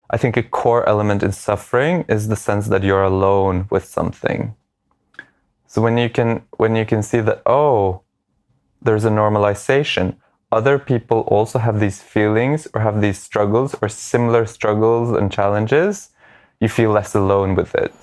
I think a core element in suffering is the sense that you're alone with something. So when you can see that, oh, there's a normalization, other people also have these feelings or have these struggles or similar struggles and challenges, you feel less alone with it.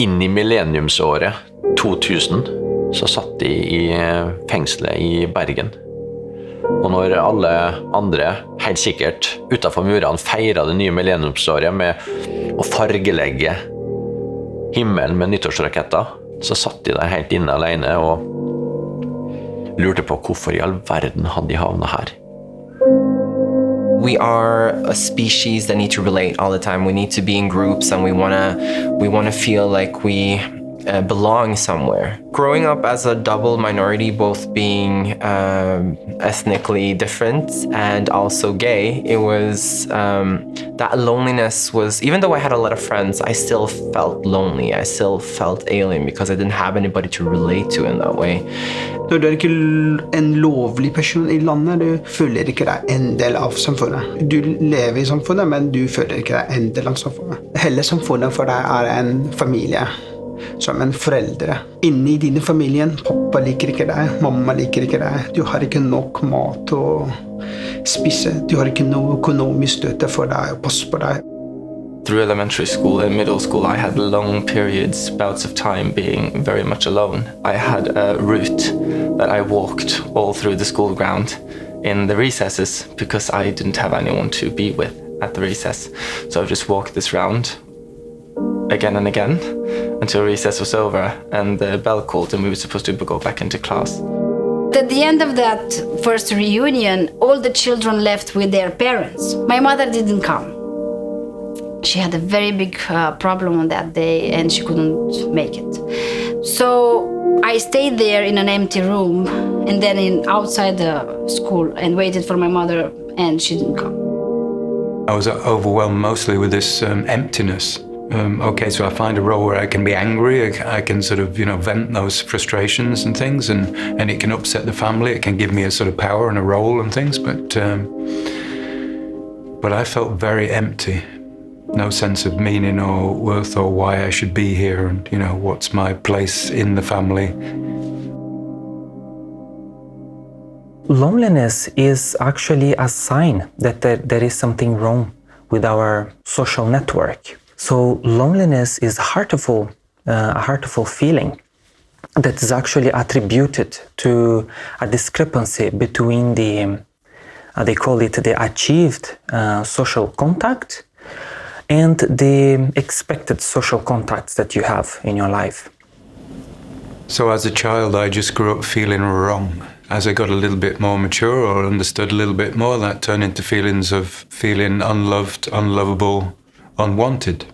Inn i millenniumsåret 2000 så satt de i fengselet i Bergen. Og når alle andre, helt sikkert, utenfor murene feiret det nye millenniumsåret med å fargelegge himmelen med nyttårsraketter, så satt de der helt inne alene og lurte på hvorfor i all verden hadde de havnet her. We are a species that need to relate all the time. We need to be in groups and we wanna feel like we belong somewhere. Growing up as a double minority, both being ethnically different and also gay, it was that loneliness was, even though I had a lot of friends, I still felt lonely. I still felt alien because I didn't have anybody to relate to in that way. Når du ikke en lovlig person i landet, du føler ikke deg en del av samfunnet. Du lever i samfunnet, men du føler ikke deg en del av samfunnet. Hele samfunnet for deg er en familie, som en foreldre. Inni dine familien, pappa liker ikke deg, mamma liker ikke deg. Du har ikke nok mat å spise, du har ikke noe økonomisk støtte for deg å passe på deg. Through elementary school and middle school, I had long periods, bouts of time being very much alone. I had a route that I walked all through the school ground in the recesses because I didn't have anyone to be with at the recess. So I just walked this round again and again until recess was over and the bell called and we were supposed to go back into class. At the end of that first reunion, all the children left with their parents. My mother didn't come. She had a very big problem on that day and she couldn't make it. So I stayed there in an empty room and then outside the school and waited for my mother and she didn't come. I was overwhelmed mostly with this emptiness. Okay, so I find a role where I can be angry, I can sort of, vent those frustrations and things, and it can upset the family, it can give me a sort of power and a role and things, but I felt very empty. No sense of meaning or worth or why I should be here and, what's my place in the family. Loneliness is actually a sign that there is something wrong with our social network. So loneliness is a heartful feeling that is actually attributed to a discrepancy between they call it the achieved social contact and the expected social contacts that you have in your life. So as a child, I just grew up feeling wrong. As I got a little bit more mature or understood a little bit more, that turned into feelings of feeling unloved, unlovable, unwanted.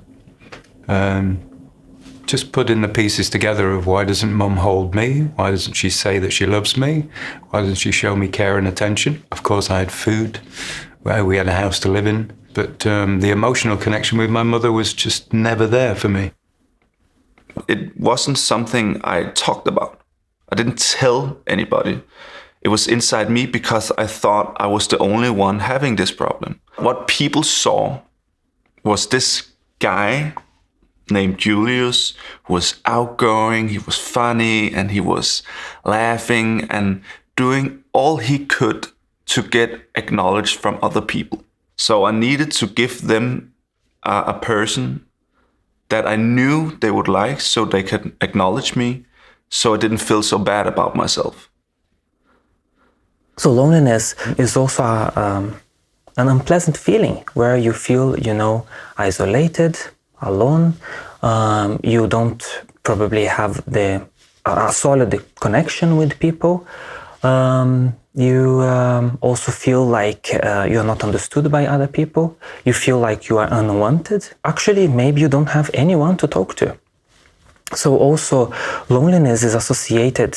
Just putting the pieces together of why doesn't mum hold me? Why doesn't she say that she loves me? Why doesn't she show me care and attention? Of course, I had food. We had a house to live in. But the emotional connection with my mother was just never there for me. It wasn't something I talked about. I didn't tell anybody. It was inside me because I thought I was the only one having this problem. What people saw was this guy named Julius who was outgoing, he was funny, and he was laughing and doing all he could to get acknowledged from other people. So I needed to give them a person that I knew they would like so they could acknowledge me, so I didn't feel so bad about myself. So loneliness is also an unpleasant feeling where you feel, isolated, alone. You don't probably have a solid connection with people. You also feel like you're not understood by other people. You feel like you are unwanted. Actually, maybe you don't have anyone to talk to. So also loneliness is associated,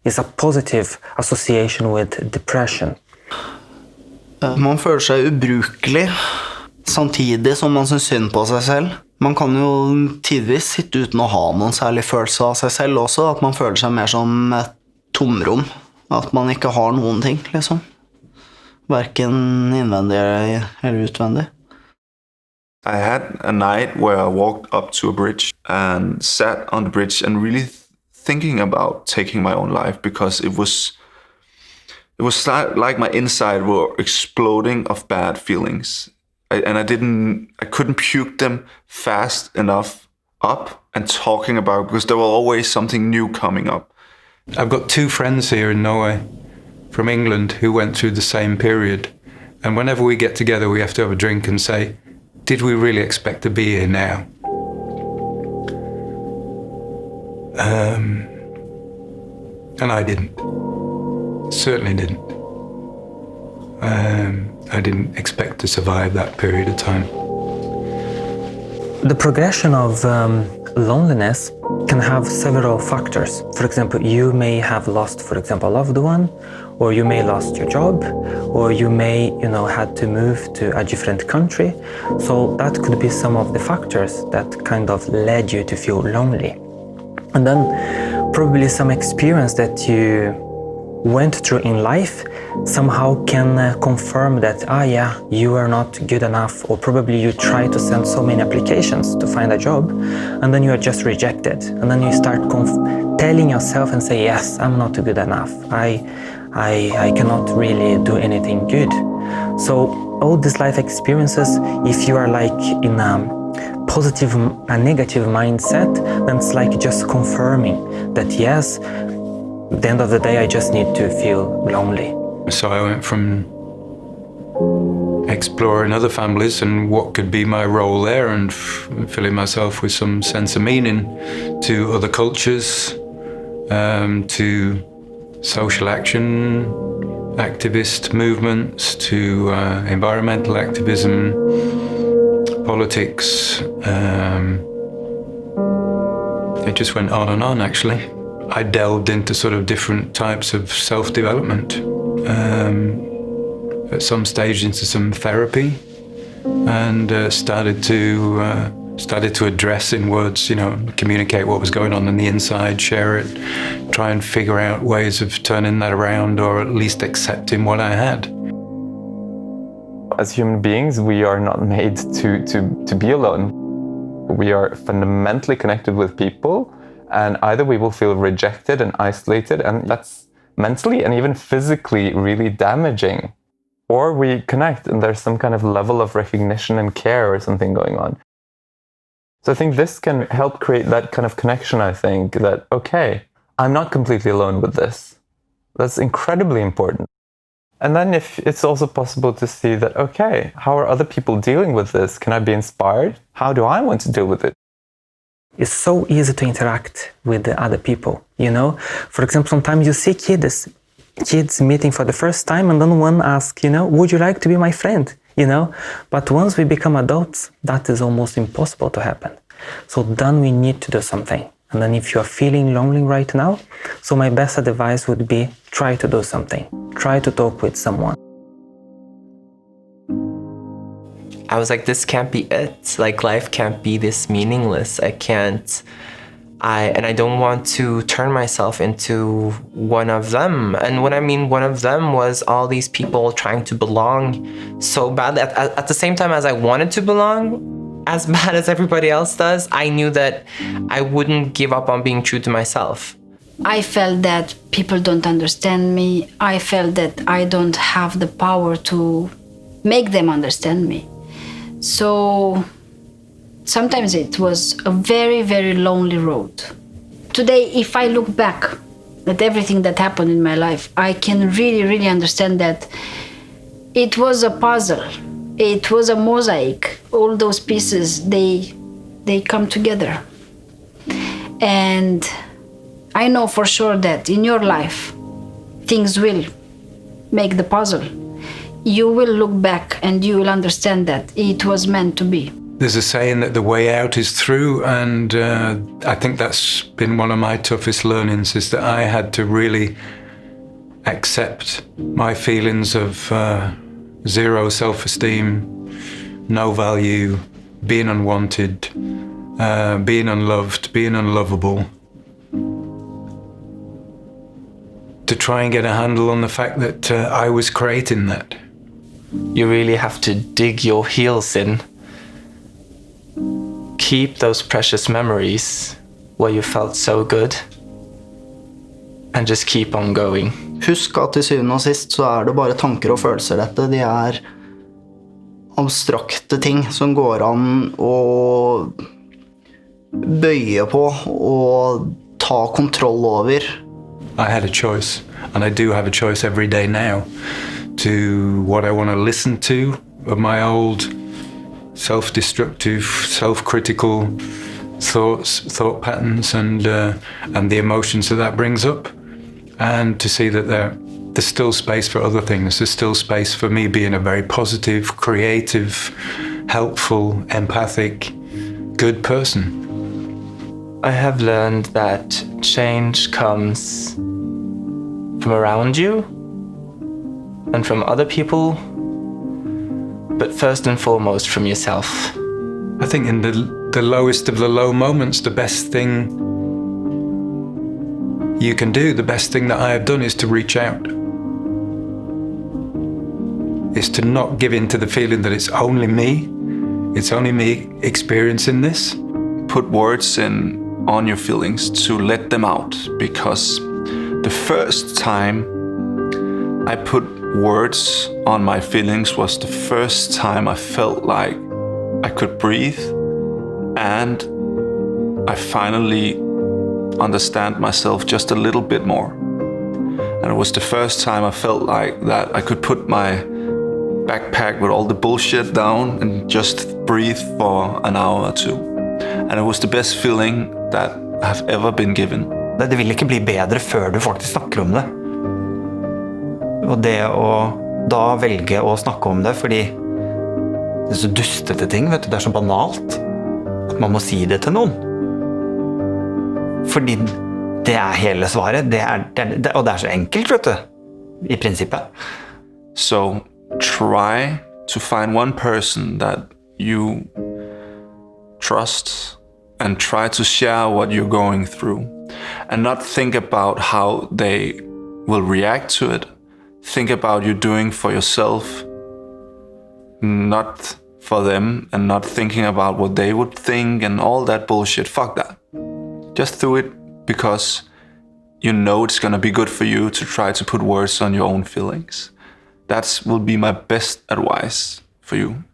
is a positive association with depression. Man føler seg ubrukelig, samtidig som man synes synd på seg selv. Man kan jo tidvis sitte uten å ha noen særlig følelse av seg selv også, at man føler seg mer som et tomrom, at man ikke har noen ting, liksom. Hverken innvendig eller utvendig. I had a night where I walked up to a bridge and sat on the bridge and really thinking about taking my own life, because it was like my inside were exploding of bad feelings. I couldn't puke them fast enough up and talking about, because there was always something new coming up. I've got 2 friends here in Norway from England who went through the same period. And whenever we get together, we have to have a drink and say, did we really expect to be here now? And I didn't. Certainly didn't. I didn't expect to survive that period of time. The progression of loneliness can have several factors. For example, you may have lost, for example, a loved one, or you may lost your job, or you may, had to move to a different country. So that could be some of the factors that kind of led you to feel lonely. And then probably some experience that you went through in life somehow can confirm that, you are not good enough, or probably you try to send so many applications to find a job and then you are just rejected, and then you start telling yourself and say, yes, I'm not good enough, I cannot really do anything good. So all these life experiences, if you are like in a negative mindset, then it's like just confirming that, yes, at the end of the day, I just need to feel lonely. So I went from exploring other families and what could be my role there, and filling myself with some sense of meaning, to other cultures, to social action, activist movements, to environmental activism, politics. It just went on and on, actually. I delved into sort of different types of self-development. At some stage into some therapy, and started to address in words, communicate what was going on the inside, share it, try and figure out ways of turning that around, or at least accepting what I had. As human beings, we are not made to be alone. We are fundamentally connected with people, and either we will feel rejected and isolated, and that's mentally and even physically really damaging, or we connect and there's some kind of level of recognition and care or something going on. So I think this can help create that kind of connection, I think, that, okay, I'm not completely alone with this. That's incredibly important. And then if it's also possible to see that, okay, how are other people dealing with this? Can I be inspired? How do I want to deal with it? It's so easy to interact with the other people, For example, sometimes you see kids meeting for the first time, and then one asks, would you like to be my friend? But once we become adults, that is almost impossible to happen. So then we need to do something. And then if you are feeling lonely right now, so my best advice would be, try to do something. Try to talk with someone. I was like, this can't be it. Like, life can't be this meaningless. I don't want to turn myself into one of them. And what I mean one of them was all these people trying to belong so bad. At the same time as I wanted to belong as bad as everybody else does, I knew that I wouldn't give up on being true to myself. I felt that people don't understand me. I felt that I don't have the power to make them understand me. So sometimes it was a very, very lonely road. Today, if I look back at everything that happened in my life, I can really, really understand that it was a puzzle. It was a mosaic. All those pieces, they come together. And I know for sure that in your life, things will make the puzzle. You will look back and you will understand that it was meant to be. There's a saying that the way out is through, and I think that's been one of my toughest learnings, is that I had to really accept my feelings of zero self-esteem, no value, being unwanted, being unloved, being unlovable. To try and get a handle on the fact that I was creating that. You really have to dig your heels in. Keep those precious memories where you felt so good, and just keep on going. Husk at til syvende og sist så det bare tanker og følelser dette. De abstrakte ting som går an å bøye på og ta kontroll over. I had a choice, and I do have a choice every day now to what I want to listen to of my old self-destructive, self-critical thought patterns and the emotions that brings up, and to see that there's still space for other things. There's still space for me being a very positive, creative, helpful, empathic, good person. I have learned that change comes from around you and from other people, but first and foremost from yourself. I think in the lowest of the low moments, the best thing you can do, the best thing that I have done, is to reach out. Is to not give in to the feeling that it's only me experiencing this. Put words on your feelings to let them out, because the first time I put words on my feelings was the first time I felt like I could breathe, and I finally understand myself just a little bit more. And it was the first time I felt like that I could put my backpack with all the bullshit down and just breathe for an hour or two. And it was the best feeling that I've ever been given. Det vil ikke bli bedre før du faktisk snakker om det. Og det å da velge å snakke om det, fordi det så dustete ting, vet du, det så banalt at man må si det til noen. Fordi det hele svaret, og det så enkelt, vet du, i prinsippet. So try to find one person that you trust and try to share what you're going through, and not think about how they will react to it. Think about you doing for yourself, not for them, and not thinking about what they would think and all that bullshit. Fuck that. Just do it because you know it's gonna be good for you to try to put words on your own feelings. That will be my best advice for you.